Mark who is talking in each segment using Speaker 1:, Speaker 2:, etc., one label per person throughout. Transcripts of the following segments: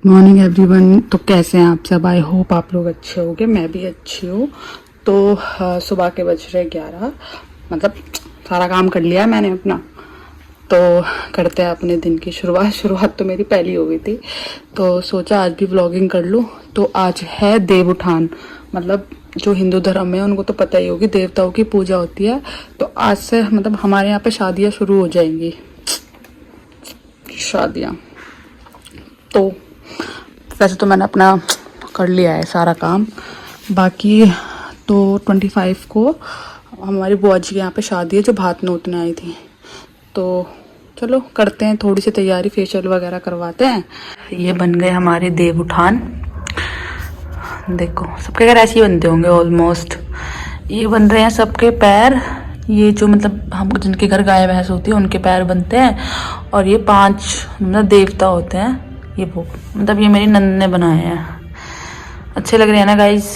Speaker 1: Morning everyone. तो कैसे हैं आप सब? आई होप आप लोग अच्छे होंगे, मैं भी अच्छी हूँ। तो सुबह के बज रहे 11। मतलब सारा काम कर लिया है मैंने अपना। तो करते हैं अपने दिन की शुरुआत। शुरुआत तो मेरी पहली हो गई थी, तो सोचा आज भी व्लॉगिंग कर लूँ। तो आज है देव उठान। मतलब जो हिंदू धर्म है उनको तो पता ही होगी, देवताओं की पूजा होती है। तो आज से मतलब हमारे यहाँ पे शादियाँ शुरू हो जाएंगी। शादियाँ तो वैसे तो मैंने अपना कर लिया है सारा काम। बाकी तो 25 को हमारी बुआ जी के यहाँ पे शादी है, जो भात नोतने आई थी। तो चलो करते हैं थोड़ी सी तैयारी, फेशियल वगैरह करवाते हैं। ये बन गए हमारे देव उठान। देखो सबके घर ऐसे ही बनते होंगे ऑलमोस्ट। ये बन रहे हैं सबके पैर। ये जो मतलब हम जिनके घर गाय भैंस होती है उनके पैर बनते हैं। और ये 5 मतलब देवता होते हैं। ये वो मतलब ये मेरी नंद ने बनाए हैं। अच्छे लग रहे हैं ना गाइस।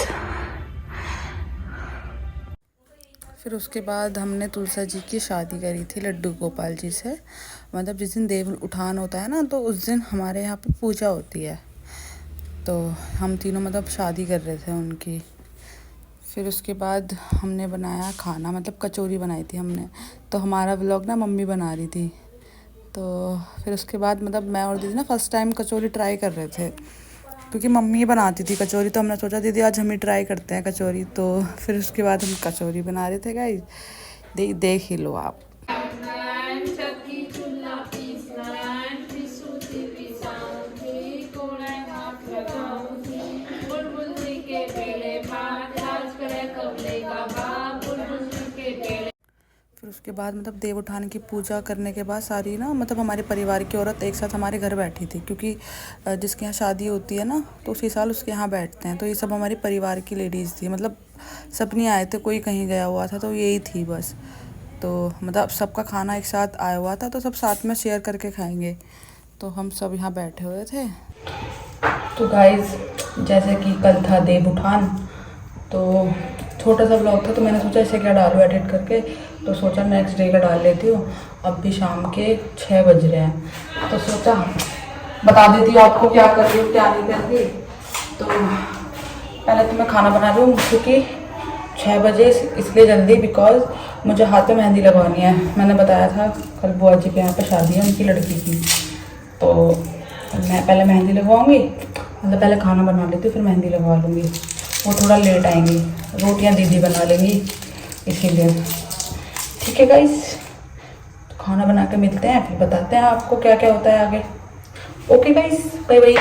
Speaker 1: फिर उसके बाद हमने तुलसा जी की शादी करी थी लड्डू गोपाल जी से। मतलब जिस दिन देव उठान होता है ना, तो उस दिन हमारे यहाँ पे पूजा होती है। तो हम तीनों मतलब शादी कर रहे थे उनकी। फिर उसके बाद हमने बनाया खाना, मतलब कचौरी बनाई थी हमने। तो हमारा व्लॉग ना मम्मी बना रही थी। तो फिर उसके बाद मतलब मैं और दीदी ना फर्स्ट टाइम कचौरी ट्राई कर रहे थे, क्योंकि मम्मी बनाती थी कचौरी। तो हमने सोचा दीदी आज हम ही ट्राई करते हैं कचौरी। तो फिर उसके बाद हम कचौरी बना रहे थे गाइस। देख ही लो आप। फिर उसके बाद मतलब देव उठान की पूजा करने के बाद सारी ना मतलब हमारे परिवार की औरत एक साथ हमारे घर बैठी थी, क्योंकि जिसके यहाँ शादी होती है ना तो उसी साल उसके यहाँ बैठते हैं। तो ये सब हमारे परिवार की लेडीज़ थी, मतलब सब नहीं आए थे, कोई कहीं गया हुआ था, तो यही थी बस। तो मतलब सबका खाना एक साथ आया हुआ था, तो सब साथ में शेयर करके खाएंगे। तो हम सब यहाँ बैठे हुए थे। तो गाइस जैसे कि कल था देव उठान, तो छोटा सा ब्लॉग था, तो मैंने सोचा इसे क्या डालूँ एडिट करके। तो सोचा नेक्स्ट डे का डाल लेती हूँ। अब भी शाम के 6 बज रहे हैं, तो सोचा बता देती हूँ आपको क्या कर रही हूँ क्या नहीं कर रही। तो पहले तो मैं खाना बना रही हूँ, क्योंकि 6 बजे इसलिए जल्दी बिकॉज मुझे हाथ में मेहंदी लगवानी है। मैंने बताया था कल बुआ जी के यहाँ पे शादी है उनकी लड़की की। तो मैं पहले मेहंदी लगवाऊंगी, मतलब पहले खाना बना लेती हूँ फिर मेहंदी लगवा लूँगी। वो थोड़ा लेट आएंगी, रोटियां दीदी बना लेंगी इसीलिए। ठीक है गाइस, तो खाना बना के मिलते हैं, फिर बताते हैं आपको क्या क्या होता है आगे। Okay guys, bye bye.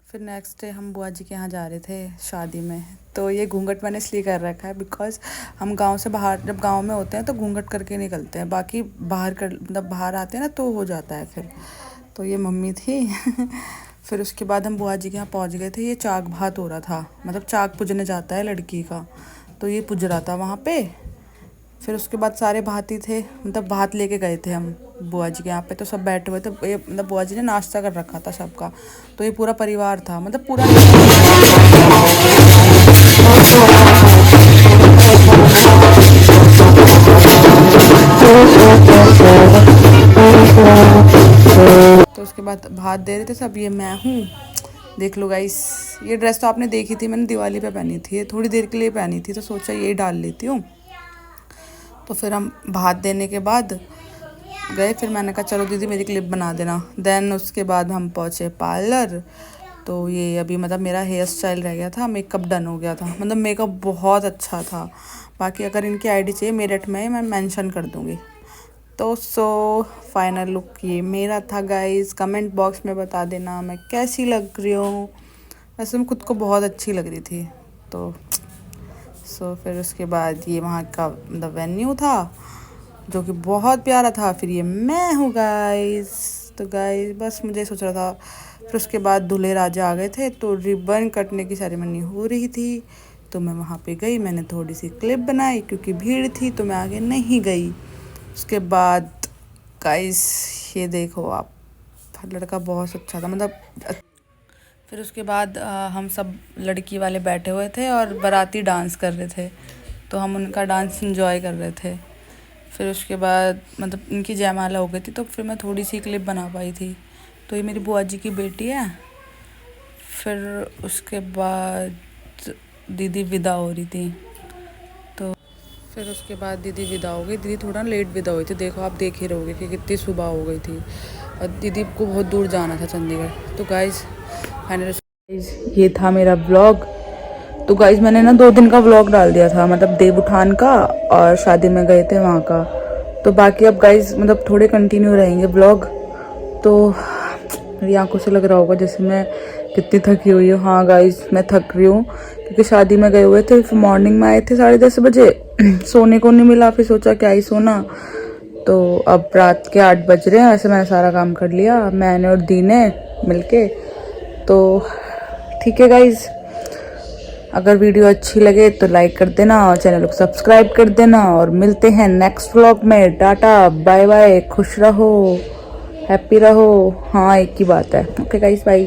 Speaker 1: फिर नेक्स्ट डे हम बुआ जी के यहाँ जा रहे थे शादी में। तो ये घूंघट मैंने इसलिए कर रखा है बिकॉज हम गांव से बाहर जब गांव में होते हैं तो घूंघट करके निकलते हैं, बाकी बाहर कर मतलब बाहर आते हैं ना तो हो जाता है फिर। तो ये मम्मी थी फिर उसके बाद हम बुआ जी के यहाँ पहुँच गए थे। ये चाक भात हो रहा था, मतलब चाक पूजने जाता है लड़की का, तो ये पूज रहा था वहाँ पे। फिर उसके बाद सारे भाती थे, मतलब भात लेके गए थे हम बुआ जी के यहाँ पे। तो सब बैठे हुए थे, ये मतलब बुआ जी ने नाश्ता कर रखा था सबका। तो ये पूरा परिवार था, मतलब पूरा तो उसके बाद भात दे रहे थे सब। ये मैं हूँ, देख लो गाइस। ये ड्रेस तो आपने देखी थी, मैंने दिवाली पे पहनी थी, ये थोड़ी देर के लिए पहनी थी, तो सोचा यही डाल लेती हूँ। तो फिर हम भात देने के बाद गए। फिर मैंने कहा चलो दीदी मेरी क्लिप बना देना। देन उसके बाद हम पहुँचे पार्लर। तो ये अभी मतलब मेरा हेयर स्टाइल रह गया था, मेकअप डन हो गया था, मतलब मेकअप बहुत अच्छा था। बाकी अगर इनकी आईडी चाहिए मेरठ में, मैं मेंशन कर दूँगी। तो फाइनल लुक ये मेरा था गाइस। कमेंट बॉक्स में बता देना मैं कैसी लग रही हूँ। वैसे मैं खुद को बहुत अच्छी लग रही थी। तो फिर उसके बाद ये वहाँ का मतलब वेन्यू था जो कि बहुत प्यारा था। फिर ये मैं हूँ गाइस। तो गाइस बस मुझे सोच रहा था। फिर उसके बाद दूल्हे राजा आ गए थे, तो रिबन कटने की सेरेमनी हो रही थी। तो मैं वहाँ पे गई, मैंने थोड़ी सी क्लिप बनाई, क्योंकि भीड़ थी तो मैं आगे नहीं गई। उसके बाद गाइस ये देखो आप, लड़का बहुत अच्छा था मतलब। फिर उसके बाद हम सब लड़की वाले बैठे हुए थे और बाराती डांस कर रहे थे, तो हम उनका डांस एंजॉय कर रहे थे। फिर उसके बाद मतलब इनकी जयमाला हो गई थी, तो फिर मैं थोड़ी सी क्लिप बना पाई थी। तो ये मेरी बुआ जी की बेटी है। फिर उसके बाद दीदी विदा हो रही थी, तो फिर उसके बाद दीदी विदा हो गई। दीदी थोड़ा लेट विदा हुई थी, देखो आप देख ही रहोगे कि कितनी सुबह हो गई थी और दीदी को बहुत दूर जाना था चंडीगढ़। तो गाइज़ ये था मेरा व्लॉग। तो गाइज़ मैंने ना 2 दिन का व्लॉग डाल दिया था, मतलब देवउठान का और शादी में गए थे वहाँ का। तो बाकी अब गाइज़ मतलब थोड़े कंटिन्यू रहेंगे व्लॉग। तो मेरी आंखों से लग रहा होगा जैसे मैं कितनी थकी हुई हूँ। हाँ गाइज़ मैं थक रही हूँ क्योंकि शादी में गए हुए थे, फिर मॉर्निंग में आए थे 10:30 बजे, सोने को नहीं मिला, फिर सोचा क्या ही सोना। तो अब रात के 8 बज रहे हैं। वैसे मैंने सारा काम कर लिया, मैंने और दी ने मिलके। तो ठीक है गाइज़, अगर वीडियो अच्छी लगे तो लाइक कर देना और चैनल को सब्सक्राइब कर देना, और मिलते हैं नेक्स्ट व्लॉग में। टाटा बाय बाय, खुश रहो, हैप्पी रहो। हाँ एक ही बात है। Okay guys, bye.